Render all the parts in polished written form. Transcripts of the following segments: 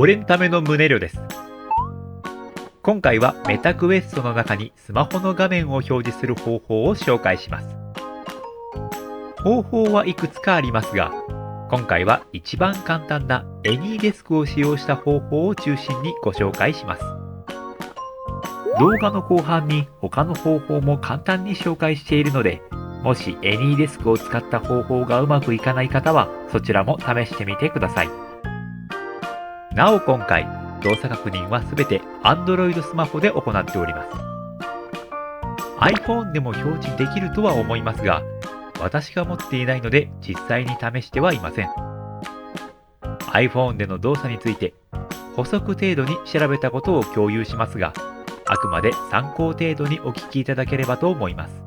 俺んための胸量です。今回はメタクエストの中にスマホの画面を表示する方法を紹介します。方法はいくつかありますが、今回は一番簡単な AnyDesk を使用した方法を中心にご紹介します。動画の後半に他の方法も簡単に紹介しているので、もし AnyDesk を使った方法がうまくいかない方はそちらも試してみてください。なお今回、動作確認はすべて Android スマホで行っております。iPhone でも表示できるとは思いますが、私が持っていないので実際に試してはいません。iPhone での動作について補足程度に調べたことを共有しますが、あくまで参考程度にお聞きいただければと思います。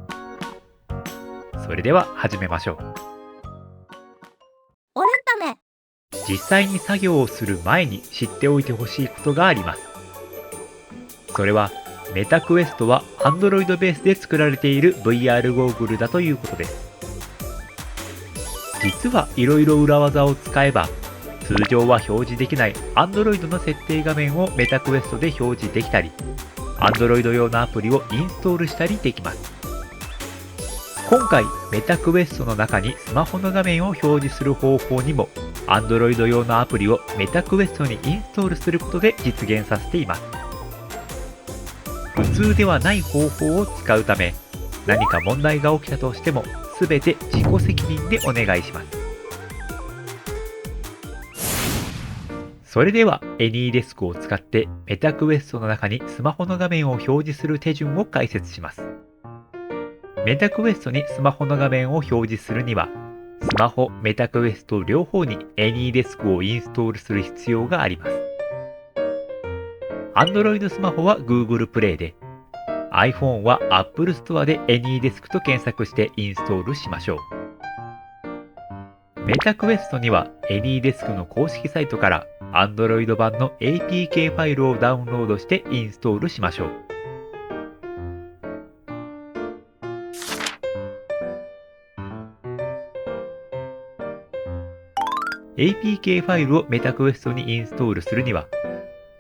それでは始めましょう。俺ため。実際に作業をする前に知っておいてほしいことがあります。それはメタクエストは Android ベースで作られている VR ゴーグルだということです。実はいろいろ裏技を使えば、通常は表示できない Android の設定画面をメタクエストで表示できたり、Android 用のアプリをインストールしたりできます。今回、メタクエストの中にスマホの画面を表示する方法にも、Android 用のアプリをメタクエストにインストールすることで実現させています。普通ではない方法を使うため、何か問題が起きたとしても、すべて自己責任でお願いします。それでは AnyDesk を使ってメタクエストの中にスマホの画面を表示する手順を解説します。メタクエストにスマホの画面を表示するには、スマホ、メタクエスト両方に AnyDesk をインストールする必要があります。Android スマホは Google Play で、iPhone は Apple Store で AnyDesk と検索してインストールしましょう。メタクエストには AnyDesk の公式サイトから Android 版の APK ファイルをダウンロードしてインストールしましょう。APK ファイルをメタクエストにインストールするには、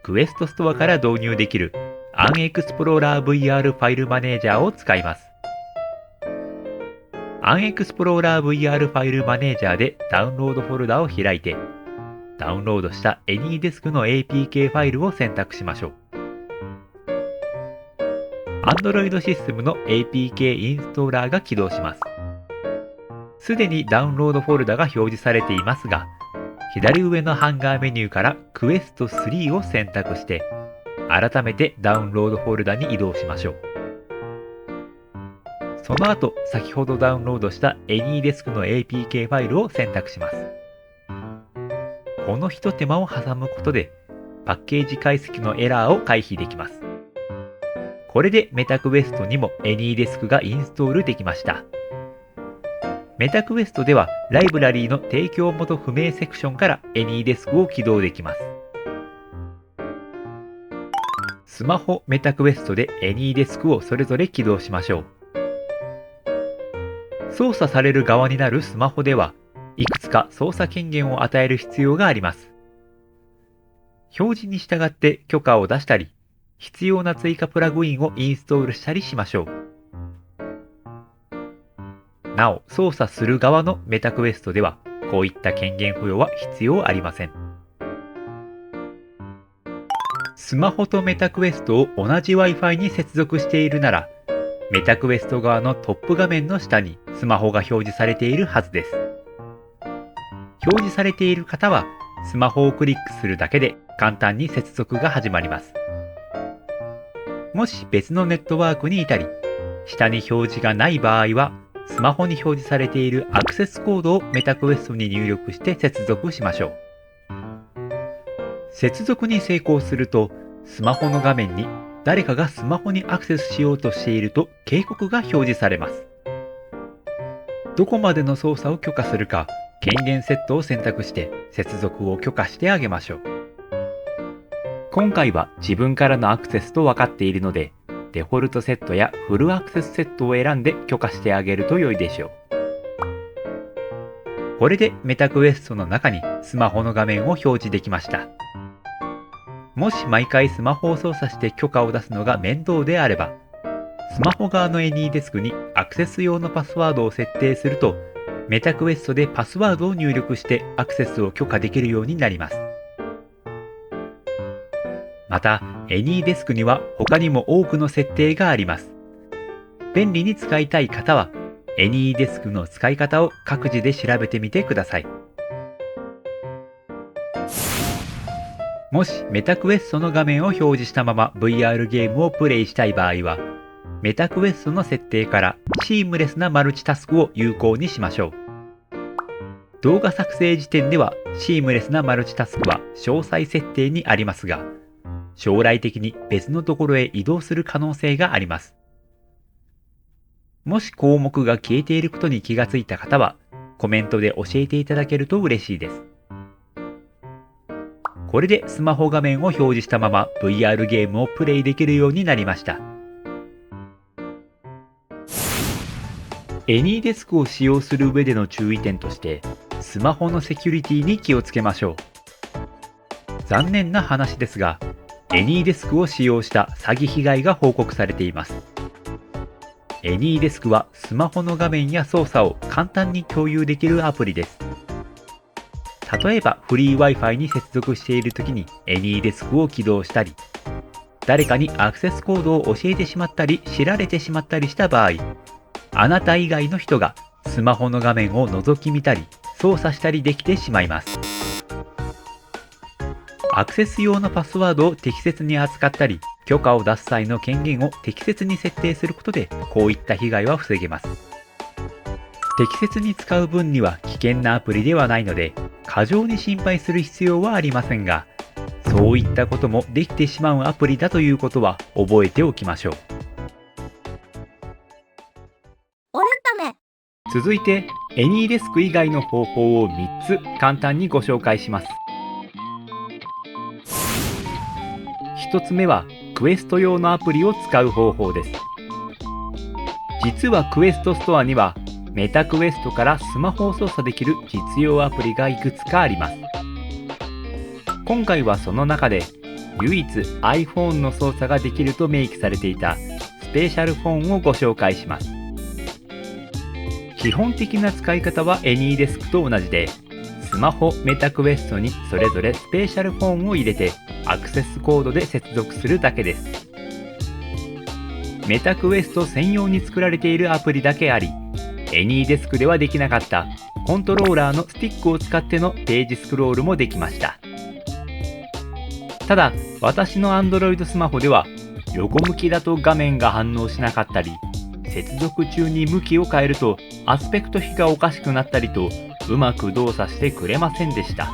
クエストストアから導入できる Unexplorer VR ファイルマネージャーを使います。Unexplorer VR ファイルマネージャーでダウンロードフォルダを開いて、ダウンロードした AnyDesk の APK ファイルを選択しましょう。Android システムの APK インストーラーが起動します。すでにダウンロードフォルダが表示されていますが、左上のハンガーメニューからクエスト3を選択して、改めてダウンロードフォルダに移動しましょう。その後、先ほどダウンロードした AnyDesk の APK ファイルを選択します。この一手間を挟むことで、パッケージ解析のエラーを回避できます。これでメタクエストにも AnyDesk がインストールできました。メタクエストではライブラリーの提供元不明セクションから AnyDesk を起動できます。スマホメタクエストで AnyDesk をそれぞれ起動しましょう。操作される側になるスマホでは、いくつか操作権限を与える必要があります。表示に従って許可を出したり、必要な追加プラグインをインストールしたりしましょう。なお、操作する側のメタクエストでは、こういった権限付与は必要ありません。スマホとメタクエストを同じ Wi-Fi に接続しているなら、メタクエスト側のトップ画面の下にスマホが表示されているはずです。表示されている方は、スマホをクリックするだけで簡単に接続が始まります。もし別のネットワークにいたり、下に表示がない場合は、スマホに表示されているアクセスコードをメタクエストに入力して接続しましょう。接続に成功すると、スマホの画面に誰かがスマホにアクセスしようとしていると警告が表示されます。どこまでの操作を許可するか、権限セットを選択して接続を許可してあげましょう。今回は自分からのアクセスと分かっているので、デフォルトセットやフルアクセスセットを選んで許可してあげると良いでしょう。これでメタクエストの中にスマホの画面を表示できました。もし毎回スマホを操作して許可を出すのが面倒であれば、スマホ側の AnyDesk にアクセス用のパスワードを設定すると、メタクエストでパスワードを入力してアクセスを許可できるようになります。また、AnyDesk には他にも多くの設定があります。便利に使いたい方は、AnyDesk の使い方を各自で調べてみてください。もしメタクエストの画面を表示したまま VR ゲームをプレイしたい場合は、メタクエストの設定からシームレスなマルチタスクを有効にしましょう。動画作成時点ではシームレスなマルチタスクは詳細設定にありますが、将来的に別のところへ移動する可能性があります。もし項目が消えていることに気がついた方は、コメントで教えていただけると嬉しいです。これでスマホ画面を表示したまま VR ゲームをプレイできるようになりました。AnyDesk を使用する上での注意点として、スマホのセキュリティに気をつけましょう。残念な話ですが、AnyDesk を使用した詐欺被害が報告されています。AnyDesk はスマホの画面や操作を簡単に共有できるアプリです。例えばフリー Wi-Fi に接続しているときに AnyDesk を起動したり、誰かにアクセスコードを教えてしまったり知られてしまったりした場合、あなた以外の人がスマホの画面を覗き見たり操作したりできてしまいます。アクセス用のパスワードを適切に扱ったり、許可を出す際の権限を適切に設定することで、こういった被害は防げます。適切に使う分には危険なアプリではないので、過剰に心配する必要はありませんが、そういったこともできてしまうアプリだということは覚えておきましょう。続いて、AnyDesk 以外の方法を3つ簡単にご紹介します。1つ目は、クエスト用のアプリを使う方法です。実はクエストストアには、メタクエストからスマホを操作できる実用アプリがいくつかあります。今回はその中で、唯一 iPhone の操作ができると明記されていたスペシャルフォンをご紹介します。基本的な使い方は AnyDesk と同じで、スマホメタクエストにそれぞれスペシャルフォンを入れてアクセスコードで接続するだけです。メタクエスト専用に作られているアプリだけあり、AnyDesk ではできなかったコントローラーのスティックを使ってのページスクロールもできました。ただ、私の Android スマホでは横向きだと画面が反応しなかったり、接続中に向きを変えるとアスペクト比がおかしくなったりと、うまく動作してくれませんでした。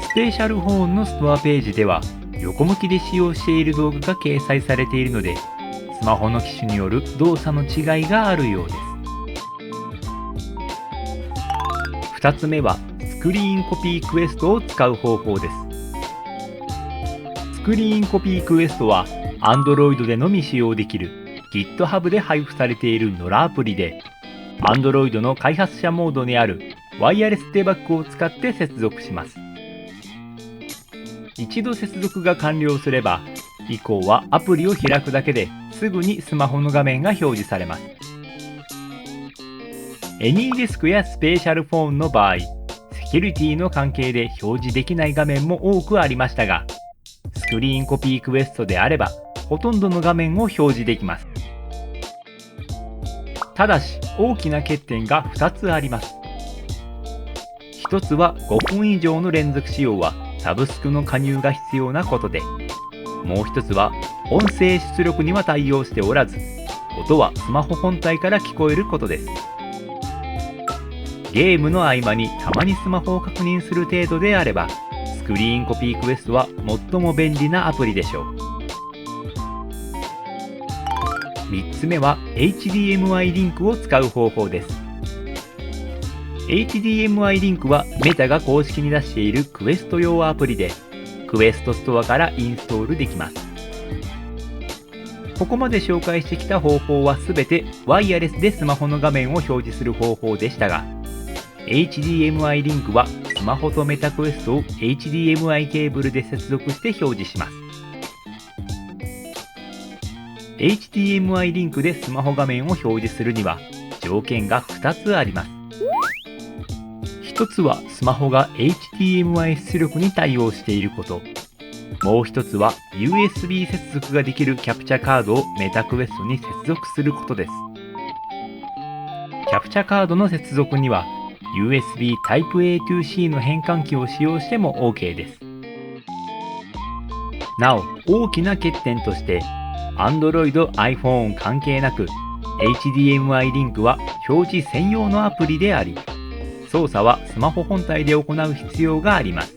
スペシャルフォンのストアページでは横向きで使用している動画が掲載されているので、スマホの機種による動作の違いがあるようです。2つ目はスクリーンコピークエストを使う方法です。スクリーンコピークエストは Android でのみ使用できる GitHub で配布されているノラアプリで、Android の開発者モードにあるワイヤレスデバッグを使って接続します。一度接続が完了すれば、以降はアプリを開くだけですぐにスマホの画面が表示されます。AnyDesk やスペシャルフォンの場合、セキュリティの関係で表示できない画面も多くありましたが、スクリーンコピークエストであれば、ほとんどの画面を表示できます。ただし、大きな欠点が2つあります。1つは5分以上の連続使用はサブスクの加入が必要なことで、もう1つは音声出力には対応しておらず、音はスマホ本体から聞こえることです。ゲームの合間にたまにスマホを確認する程度であれば、スクリーンコピークエストは最も便利なアプリでしょう。3つ目は HDMI リンクを使う方法です。HDMI リンクはメタが公式に出しているクエスト用アプリで、クエストストアからインストールできます。ここまで紹介してきた方法はすべてワイヤレスでスマホの画面を表示する方法でしたが、HDMI リンクはスマホとメタクエストを HDMI ケーブルで接続して表示します。HDMI リンクでスマホ画面を表示するには条件が2つあります。1つはスマホが HDMI 出力に対応していること。もう1つは USB 接続ができるキャプチャカードをメタクエストに接続することです。キャプチャカードの接続には USB Type-A to C の変換器を使用しても OK です。なお、大きな欠点として Android、iPhone 関係なく HDMI リンクは表示専用のアプリであり、操作はスマホ本体で行う必要があります。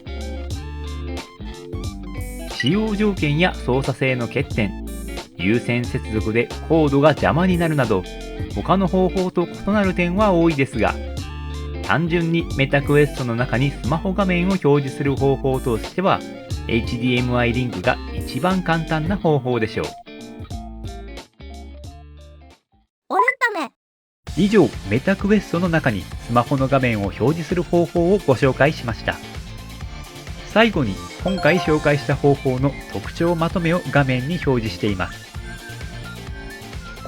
使用条件や操作性の欠点、有線接続でコードが邪魔になるなど、他の方法と異なる点は多いですが、単純にメタクエストの中にスマホ画面を表示する方法としては、HDMI リンクが一番簡単な方法でしょう。以上、メタクエストの中にスマホの画面を表示する方法をご紹介しました。最後に今回紹介した方法の特徴まとめを画面に表示しています。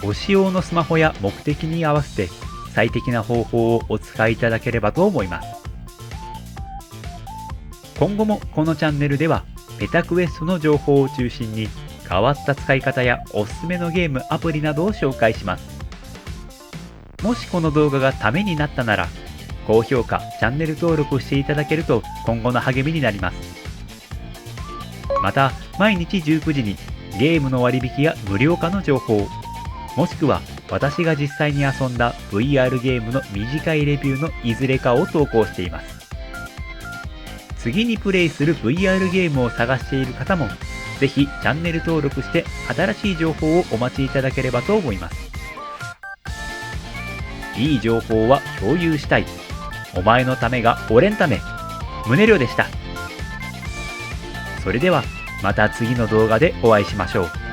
ご使用のスマホや目的に合わせて最適な方法をお使いいただければと思います。今後もこのチャンネルではメタクエストの情報を中心に変わった使い方やおすすめのゲームアプリなどを紹介します。もしこの動画がためになったなら、高評価、チャンネル登録していただけると今後の励みになります。また、毎日19時にゲームの割引や無料化の情報、もしくは私が実際に遊んだ VR ゲームの短いレビューのいずれかを投稿しています。次にプレイする VR ゲームを探している方も、ぜひチャンネル登録して新しい情報をお待ちいただければと思います。いい情報は共有したい。お前のためが俺んため。宗亮でした。それではまた次の動画でお会いしましょう。